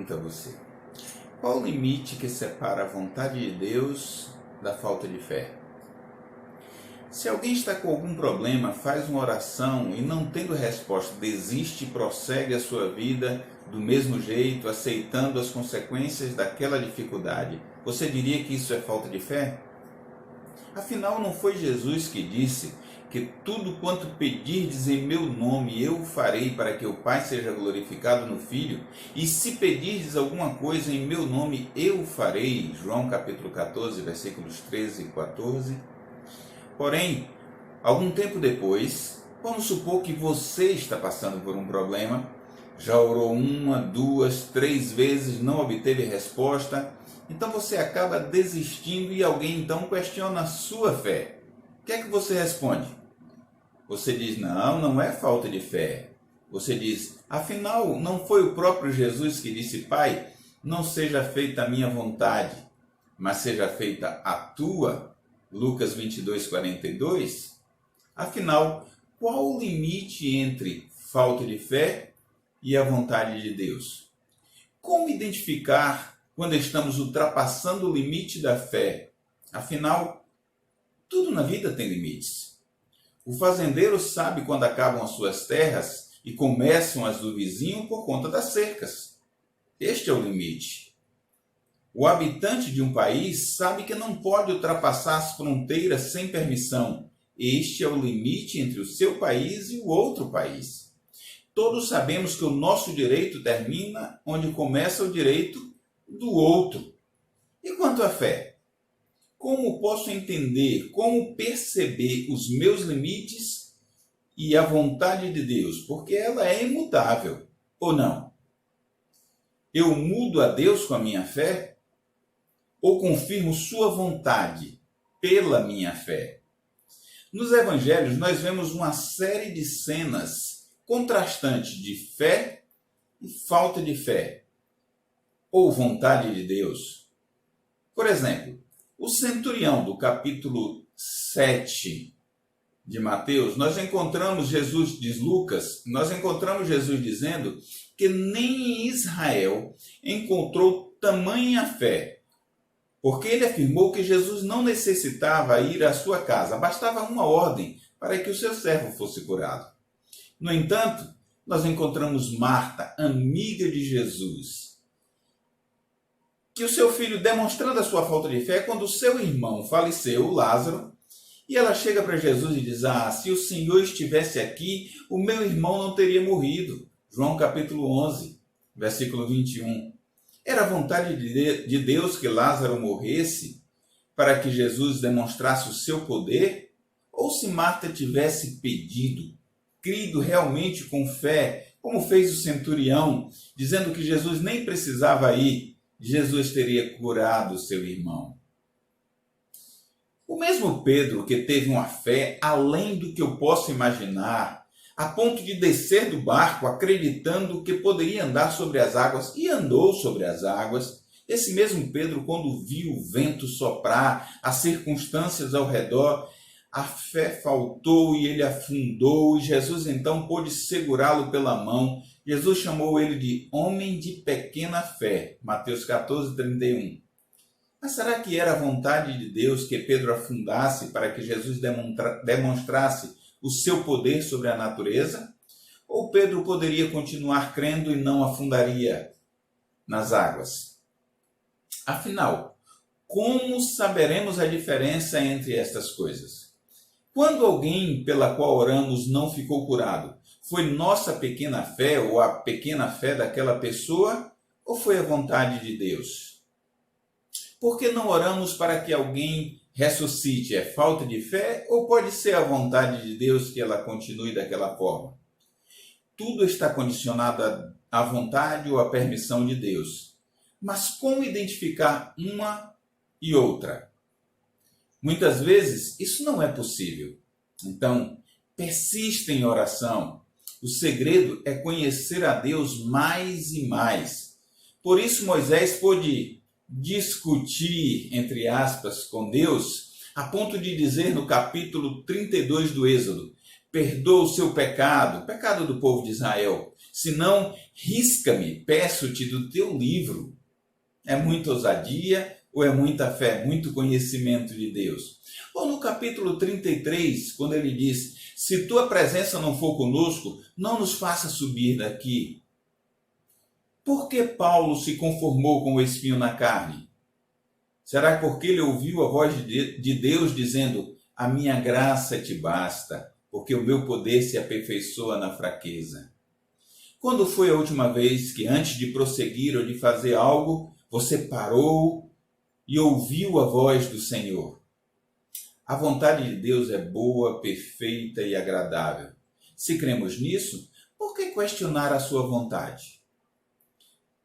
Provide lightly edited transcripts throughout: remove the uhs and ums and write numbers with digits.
pergunta a você: qual o limite que separa a vontade de Deus da falta de fé? Se alguém está com algum problema, faz uma oração e não tendo resposta, desiste e prossegue a sua vida do mesmo jeito, aceitando as consequências daquela dificuldade, você diria que isso é falta de fé? Afinal, não foi Jesus que disse que tudo quanto pedirdes em meu nome eu farei para que o Pai seja glorificado no Filho? E se pedirdes alguma coisa em meu nome eu farei. João capítulo 14, versículos 13 e 14. Porém, algum tempo depois, vamos supor que você está passando por um problema, já orou 1, 2, 3 vezes, não obteve resposta, então você acaba desistindo e alguém então questiona a sua fé. O que é que você responde? Você diz: não é falta de fé. Você diz: afinal, não foi o próprio Jesus que disse: Pai, não seja feita a minha vontade, mas seja feita a tua? Lucas 22, 42. Afinal, qual o limite entre falta de fé e a vontade de Deus? Como identificar quando estamos ultrapassando o limite da fé? Afinal, tudo na vida tem limites. O fazendeiro sabe quando acabam as suas terras e começam as do vizinho por conta das cercas. Este é o limite. O habitante de um país sabe que não pode ultrapassar as fronteiras sem permissão. Este é o limite entre o seu país e o outro país. Todos sabemos que o nosso direito termina onde começa o direito do outro. E quanto à fé? Como posso entender, como perceber os meus limites e a vontade de Deus? Porque ela é imutável, ou não? Eu mudo a Deus com a minha fé? Ou confirmo sua vontade pela minha fé? Nos evangelhos nós vemos uma série de cenas contrastantes de fé e falta de fé, ou vontade de Deus. Por exemplo, o centurião do capítulo 7 de Mateus, nós encontramos Jesus, diz Lucas, nós encontramos Jesus dizendo que nem em Israel encontrou tamanha fé, porque ele afirmou que Jesus não necessitava ir à sua casa, bastava uma ordem para que o seu servo fosse curado. No entanto, nós encontramos Marta, amiga de Jesus, que o seu filho, demonstrando a sua falta de fé, quando o seu irmão faleceu, Lázaro, e ela chega para Jesus e diz: se o Senhor estivesse aqui, o meu irmão não teria morrido. João capítulo 11, versículo 21. Era a vontade de Deus que Lázaro morresse para que Jesus demonstrasse o seu poder? Ou se Marta tivesse pedido, crido realmente com fé, como fez o centurião, dizendo que Jesus nem precisava ir, Jesus teria curado seu irmão? O mesmo Pedro, que teve uma fé além do que eu posso imaginar, a ponto de descer do barco acreditando que poderia andar sobre as águas, e andou sobre as águas. Esse mesmo Pedro, quando viu o vento soprar, as circunstâncias ao redor, a fé faltou e ele afundou, e Jesus então pôde segurá-lo pela mão. Jesus chamou ele de homem de pequena fé, Mateus 14, 31. Mas será que era a vontade de Deus que Pedro afundasse para que Jesus demonstrasse o seu poder sobre a natureza? Ou Pedro poderia continuar crendo e não afundaria nas águas? Afinal, como saberemos a diferença entre estas coisas? Quando alguém pela qual oramos não ficou curado, foi nossa pequena fé ou a pequena fé daquela pessoa, ou foi a vontade de Deus? Por que não oramos para que alguém ressuscite? É falta de fé ou pode ser a vontade de Deus que ela continue daquela forma? Tudo está condicionado à vontade ou à permissão de Deus. Mas como identificar uma e outra? Muitas vezes isso não é possível. Então, persista em oração. O segredo é conhecer a Deus mais e mais. Por isso Moisés pôde discutir, entre aspas, com Deus, a ponto de dizer no capítulo 32 do Êxodo: perdoa o seu pecado, o pecado do povo de Israel. Se não, risca-me, peço-te do teu livro. É muita ousadia ou é muita fé, muito conhecimento de Deus? Ou no capítulo 33, quando ele diz, se tua presença não for conosco, não nos faça subir daqui. Por que Paulo se conformou com o espinho na carne? Será porque ele ouviu a voz de Deus dizendo, a minha graça te basta, porque o meu poder se aperfeiçoa na fraqueza? Quando foi a última vez que, antes de prosseguir ou de fazer algo, você parou e ouviu a voz do Senhor? A vontade de Deus é boa, perfeita e agradável. Se cremos nisso, por que questionar a sua vontade?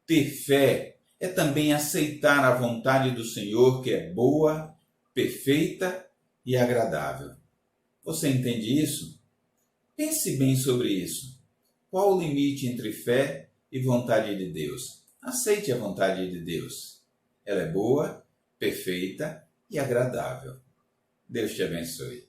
Ter fé é também aceitar a vontade do Senhor, que é boa, perfeita e agradável. Você entende isso? Pense bem sobre isso. Qual o limite entre fé e vontade de Deus? Aceite a vontade de Deus. Ela é boa, perfeita e agradável. Deus te abençoe.